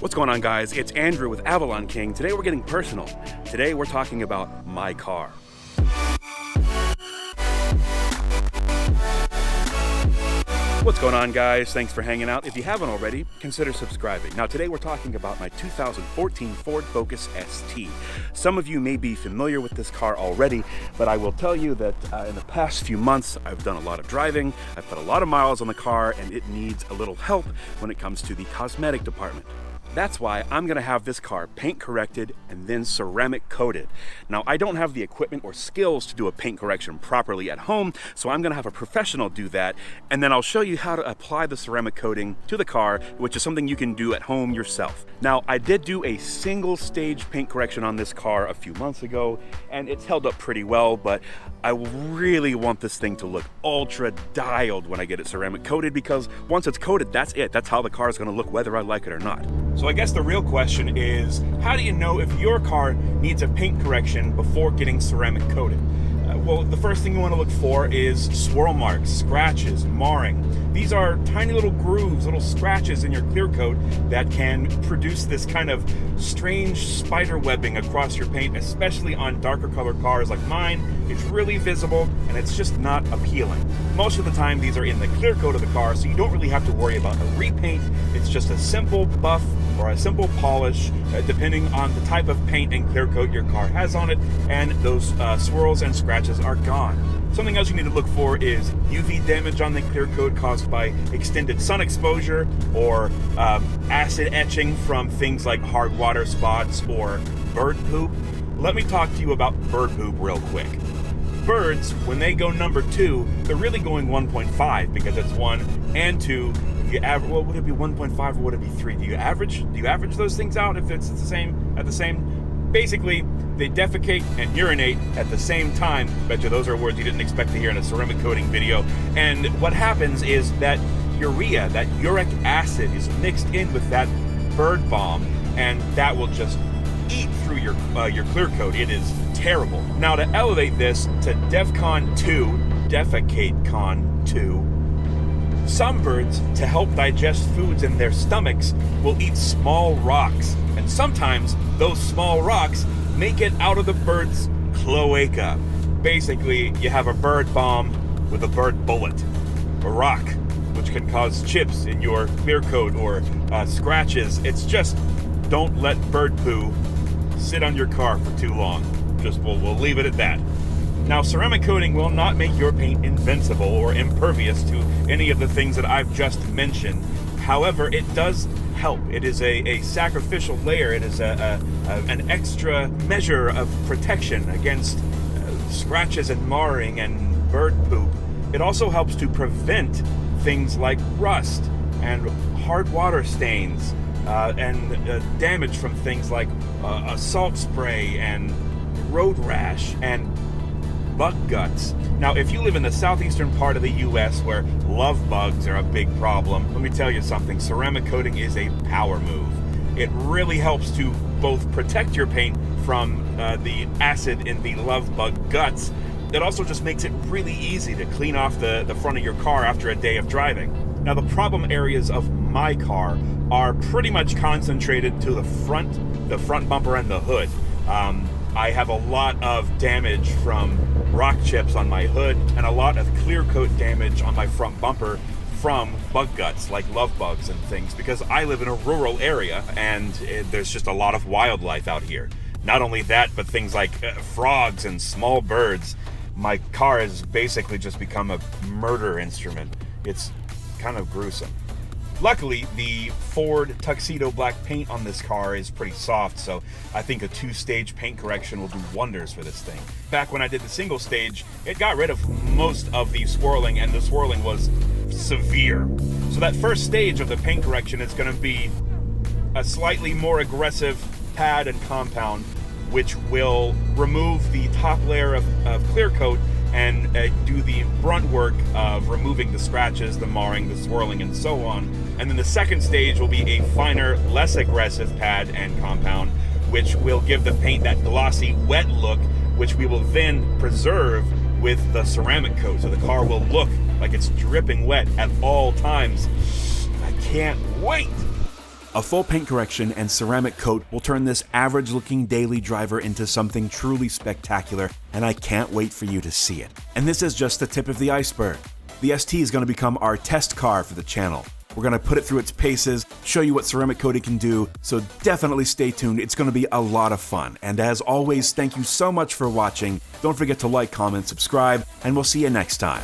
What's going on, guys? It's Andrew with AvalonKing. Today we're getting personal. Today we're talking about my car. What's going on, guys? Thanks for hanging out. If you haven't already, consider subscribing. Now, today we're talking about my 2014 Ford Focus ST. Some of you may be familiar with this car already, but I will tell you that in the past few months, I've done a lot of driving, I've put a lot of miles on the car, and it needs a little help when it comes to the cosmetic department. That's why I'm gonna have this car paint corrected and then ceramic coated. Now, I don't have the equipment or skills to do a paint correction properly at home, so I'm gonna have a professional do that, and then I'll show you how to apply the ceramic coating to the car, which is something you can do at home yourself. Now, I did do a single stage paint correction on this car a few months ago, and it's held up pretty well, but I really want this thing to look ultra dialed when I get it ceramic coated, because once it's coated, that's it. That's how the car is gonna look, whether I like it or not. So I guess the real question is, how do you know if your car needs a paint correction before getting ceramic coated? Well, the first thing you want to look for is swirl marks, scratches, marring. These are tiny little grooves, little scratches in your clear coat that can produce this kind of strange spider webbing across your paint, especially on darker colored cars like mine. It's really visible and it's just not appealing. Most of the time these are in the clear coat of the car, so you don't really have to worry about a repaint. It's just a simple buff or a simple polish, depending on the type of paint and clear coat your car has on it, and those swirls and scratches are gone. Something else you need to look for is UV damage on the clear coat caused by extended sun exposure or acid etching from things like hard water spots or bird poop. Let me talk to you about bird poop real quick. Birds, when they go number 2, they're really going 1.5 because it's 1 and 2. If you average, well, would it be 1.5 or would it be 3? Do you average those things out if it's the same? Basically, they defecate and urinate at the same time. Bet you those are words you didn't expect to hear in a ceramic coating video. And what happens is that urea, that uric acid, is mixed in with that bird balm, and that will just eat through your clear coat. It is terrible. Now, to elevate this to DEFCON 2, Defecate-Con 2, some birds, to help digest foods in their stomachs, will eat small rocks, and sometimes those small rocks make it out of the bird's cloaca. Basically, you have a bird bomb with a bird bullet, a rock, which can cause chips in your clear coat or scratches. It's just, don't let bird poo sit on your car for too long. Just we'll leave it at that. Now, ceramic coating will not make your paint invincible or impervious to any of the things that I've just mentioned. However, it does help. It is a sacrificial layer. It is an extra measure of protection against scratches and marring and bird poop. It also helps to prevent things like rust and hard water stains and damage from things like salt spray and road rash and bug guts. Now, if you live in the southeastern part of the US where love bugs are a big problem, let me tell you something, ceramic coating is a power move. It really helps to both protect your paint from the acid in the love bug guts. It also just makes it really easy to clean off the front of your car after a day of driving. Now, the problem areas of my car are pretty much concentrated to the front bumper and the hood. I have a lot of damage from rock chips on my hood and a lot of clear coat damage on my front bumper from bug guts like love bugs and things, because I live in a rural area and there's just a lot of wildlife out here. Not only that, but things like frogs and small birds. My car has basically just become a murder instrument. It's kind of gruesome. Luckily, the Ford Tuxedo black paint on this car is pretty soft, so I think a 2-stage paint correction will do wonders for this thing. Back when I did the single stage, it got rid of most of the swirling, and the swirling was severe. So that first stage of the paint correction is going to be a slightly more aggressive pad and compound, which will remove the top layer of clear coat and do the brunt work of removing the scratches, the marring, the swirling, and so on. And then the second stage will be a finer, less aggressive pad and compound, which will give the paint that glossy, wet look, which we will then preserve with the ceramic coat. So the car will look like it's dripping wet at all times. I can't wait. A full paint correction and ceramic coat will turn this average-looking daily driver into something truly spectacular, and I can't wait for you to see it. And this is just the tip of the iceberg. The ST is going to become our test car for the channel. We're going to put it through its paces, show you what ceramic coating can do, so definitely stay tuned. It's going to be a lot of fun. And as always, thank you so much for watching. Don't forget to like, comment, subscribe, and we'll see you next time.